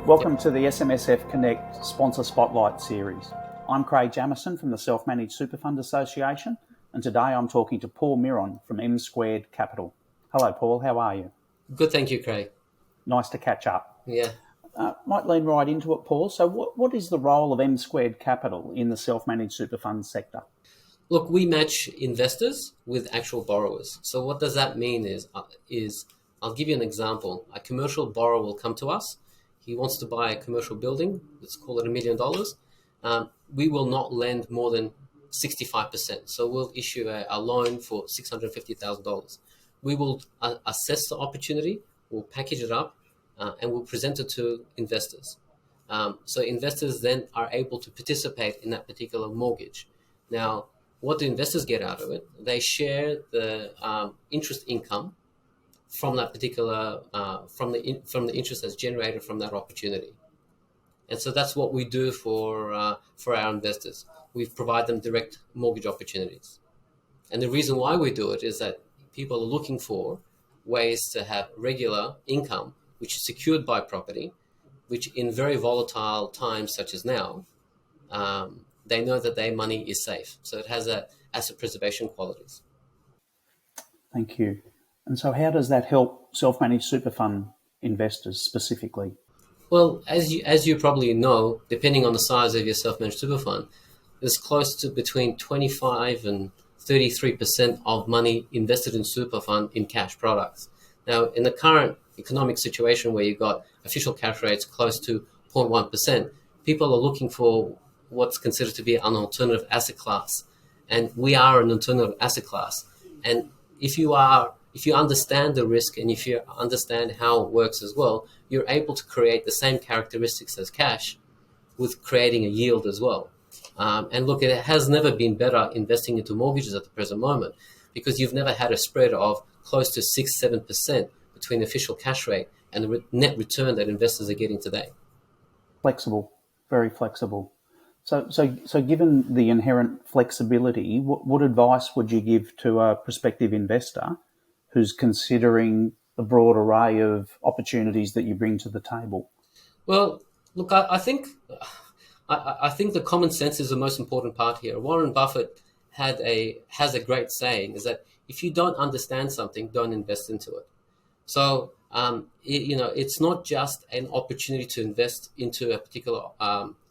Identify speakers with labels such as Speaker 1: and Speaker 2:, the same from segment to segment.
Speaker 1: Welcome to the SMSF Connect Sponsor Spotlight series. I'm Craig Jameson from the Self-Managed Super Fund Association, and today I'm talking to Paul Miron from M Squared Capital. Hello, Paul. How are you?
Speaker 2: Good, thank you, Craig.
Speaker 1: Nice to catch up.
Speaker 2: Yeah.
Speaker 1: Might lean right into it, Paul. So what is the role of M Squared Capital in the self-managed super fund sector?
Speaker 2: Look, we match investors with actual borrowers. So what does that mean is I'll give you an example. A commercial borrower will come to us. He wants to buy a commercial building. Let's call it $1 million. We will not lend more than 65%. So we'll issue a loan for $650,000. We will assess the opportunity, we'll package it up, and we'll present it to investors. So investors then are able to participate in that particular mortgage. Now, what do investors get out of it? They share the interest income from that particular from the interest that's generated from that opportunity. And so that's what we do for our investors. We provide them direct mortgage opportunities. And the reason why we do it is that people are looking for ways to have regular income, which is secured by property, which in very volatile times such as now, they know that their money is safe. So it has asset preservation qualities.
Speaker 1: Thank you. And so how does that help self-managed super fund investors specifically?
Speaker 2: Well, as you probably know, depending on the size of your self-managed super fund, there's close to between 25 and 33% of money invested in super fund in cash products. Now, in the current economic situation where you've got official cash rates close to 0.1%, people are looking for what's considered to be an alternative asset class. And we are an alternative asset class. And if you understand the risk and if you understand how it works as well, you're able to create the same characteristics as cash with creating a yield as well. And look, it has never been better investing into mortgages at the present moment because you've never had a spread of close to 6-7% between the official cash rate and the net return that investors are getting today.
Speaker 1: Flexible, very flexible. So given the inherent flexibility, what advice would you give to a prospective investor who's considering the broad array of opportunities that you bring to the table?
Speaker 2: Well, look, I think the common sense is the most important part here. Warren Buffett has a great saying, is that if you don't understand something, don't invest into it. So, it's not just an opportunity to invest into a particular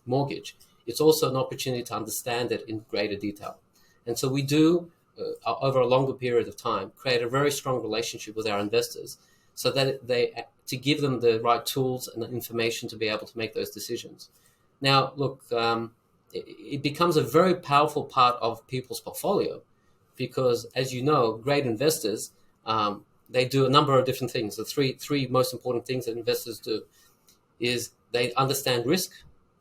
Speaker 2: mortgage. It's also an opportunity to understand it in greater detail. And so we do, over a longer period of time, create a very strong relationship with our investors so that to give them the right tools and the information to be able to make those decisions. Now, look, it becomes a very powerful part of people's portfolio because, as you know, great investors, they do a number of different things. The three most important things that investors do is they understand risk,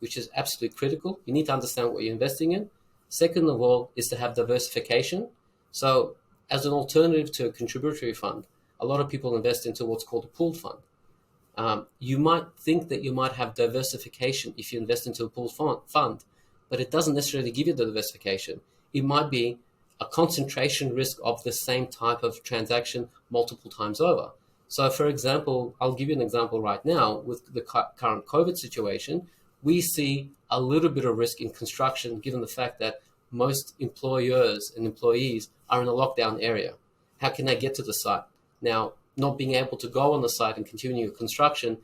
Speaker 2: which is absolutely critical. You need to understand what you're investing in. Second of all is to have diversification. So as an alternative to a contributory fund, a lot of people invest into what's called a pooled fund. You might think that you might have diversification if you invest into a pooled fund, but it doesn't necessarily give you the diversification. It might be a concentration risk of the same type of transaction multiple times over. So, for example, I'll give you an example right now with the current COVID situation. We see a little bit of risk in construction given the fact that most employers and employees are in a lockdown area. How can they get to the site? Now, not being able to go on the site and continue construction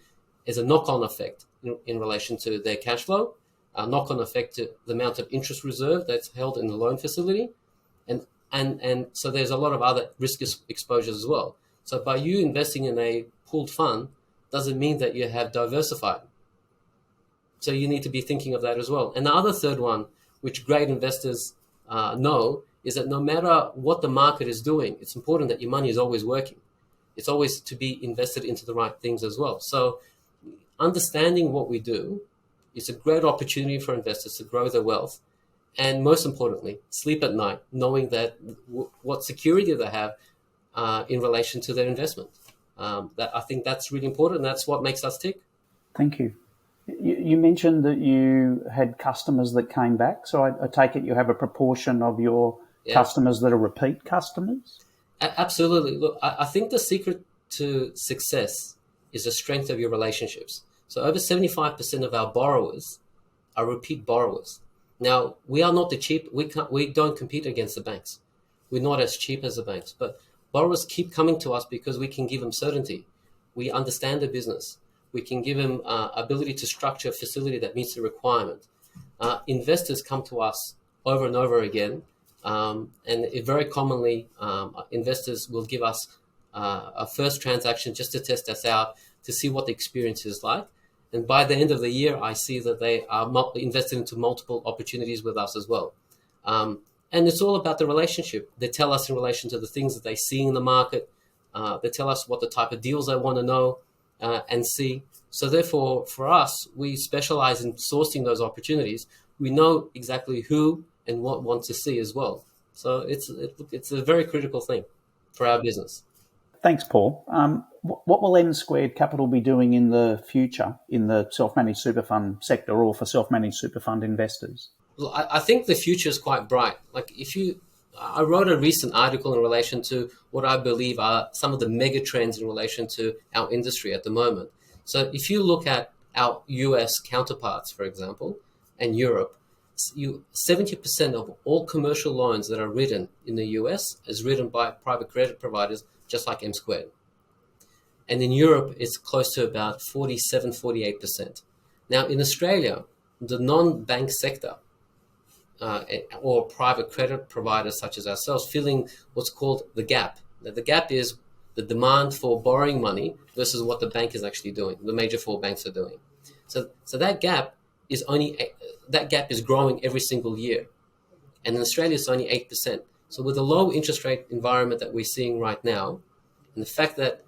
Speaker 2: is a knock-on effect in relation to their cash flow, a knock-on effect to the amount of interest reserve that's held in the loan facility. And so there's a lot of other risk exposures as well. So by you investing in a pooled fund doesn't mean that you have diversified. So you need to be thinking of that as well. And the other third one, which great investors know, is that no matter what the market is doing, it's important that your money is always working. It's always to be invested into the right things as well. So understanding what we do is a great opportunity for investors to grow their wealth. And most importantly, sleep at night, knowing that what security they have in relation to their investment. I think that's really important. And that's what makes us tick.
Speaker 1: Thank you. You mentioned that you had customers that came back. So I take it you have a proportion of your customers that are repeat customers?
Speaker 2: Absolutely. Look, I think the secret to success is the strength of your relationships. So over 75% of our borrowers are repeat borrowers. Now, we are not the cheap, we don't compete against the banks. We're not as cheap as the banks, but borrowers keep coming to us because we can give them certainty. We understand the business. We can give them ability to structure a facility that meets the requirement. Investors come to us over and over again, and very commonly, investors will give us a first transaction just to test us out, to see what the experience is like. And by the end of the year, I see that they are invested into multiple opportunities with us as well. And it's all about the relationship. They tell us in relation to the things that they see in the market. They tell us what the type of deals they want to know and see. So therefore, for us, we specialize in sourcing those opportunities. We know exactly who and what want to see as well. So it's a very critical thing for our business.
Speaker 1: Thanks, Paul. What will M Squared Capital be doing in the future in the self-managed super fund sector, or for self-managed super fund investors?
Speaker 2: Well, I think the future is quite bright. I wrote a recent article in relation to what I believe are some of the mega trends in relation to our industry at the moment. So if you look at our US counterparts, for example, and Europe, 70% of all commercial loans that are written in the US is written by private credit providers, just like M Squared. And in Europe, it's close to about 47, 48%. Now, in Australia, the non-bank sector, or private credit providers such as ourselves, filling what's called the gap. Now, the gap is the demand for borrowing money versus what the bank is actually doing, the major four banks are doing. So that gap is growing every single year. And in Australia, it's only 8%. So with the low interest rate environment that we're seeing right now, and the fact that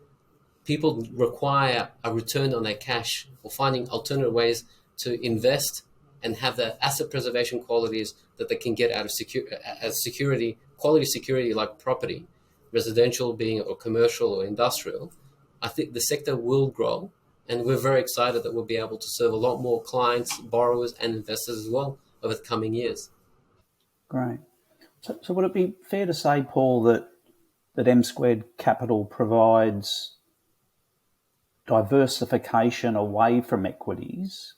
Speaker 2: people require a return on their cash or finding alternative ways to invest and have the asset preservation qualities that they can get out of security, quality security like property, residential being or commercial or industrial, I think the sector will grow, and we're very excited that we'll be able to serve a lot more clients, borrowers, and investors as well over the coming years.
Speaker 1: Great. So would it be fair to say, Paul, that M Squared Capital provides diversification away from equities,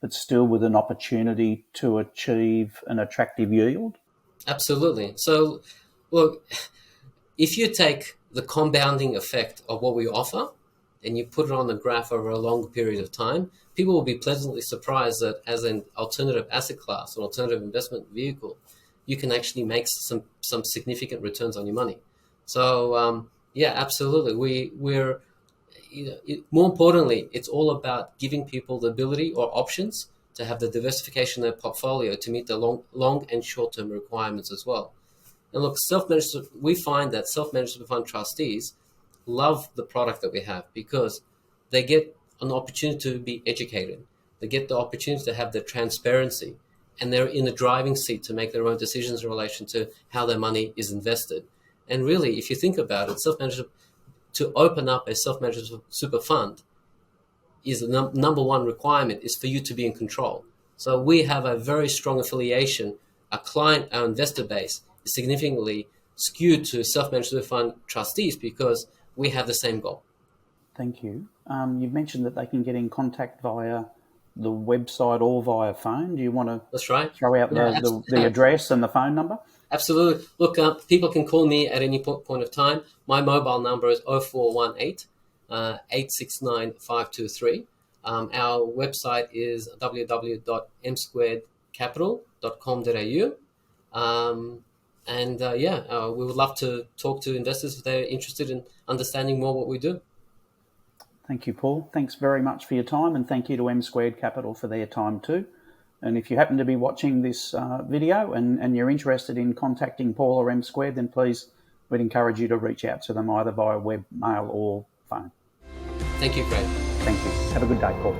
Speaker 1: but still with an opportunity to achieve an attractive yield?
Speaker 2: Absolutely. So, look, if you take the compounding effect of what we offer and you put it on the graph over a long period of time, people will be pleasantly surprised that as an alternative asset class, an alternative investment vehicle, you can actually make some significant returns on your money. So, yeah, absolutely. We're more importantly, it's all about giving people the ability or options to have the diversification of their portfolio to meet the long and short-term requirements as well. And look, we find that self-managed super fund trustees love the product that we have because they get an opportunity to be educated. They get the opportunity to have the transparency, and they're in the driving seat to make their own decisions in relation to how their money is invested. And really, if you think about it, to open up a self-managed super fund is the number one requirement is for you to be in control. So we have a very strong affiliation. Our investor base is significantly skewed to self-managed super fund trustees because we have the same goal.
Speaker 1: Thank you. You've mentioned that they can get in contact via the website or via phone. Do you want to
Speaker 2: That's right.
Speaker 1: throw out the address and the phone number?
Speaker 2: Absolutely. Look, people can call me at any point of time. My mobile number is 0418 869 523. Our website is www.msquaredcapital.com.au. We would love to talk to investors if they're interested in understanding more what we do.
Speaker 1: Thank you, Paul. Thanks very much for your time, and thank you to M Squared Capital for their time too. And if you happen to be watching this video and you're interested in contacting Paul or M Squared, then please, we'd encourage you to reach out to them either via web, mail or phone.
Speaker 2: Thank you, Craig.
Speaker 1: Thank you. Have a good day, Paul.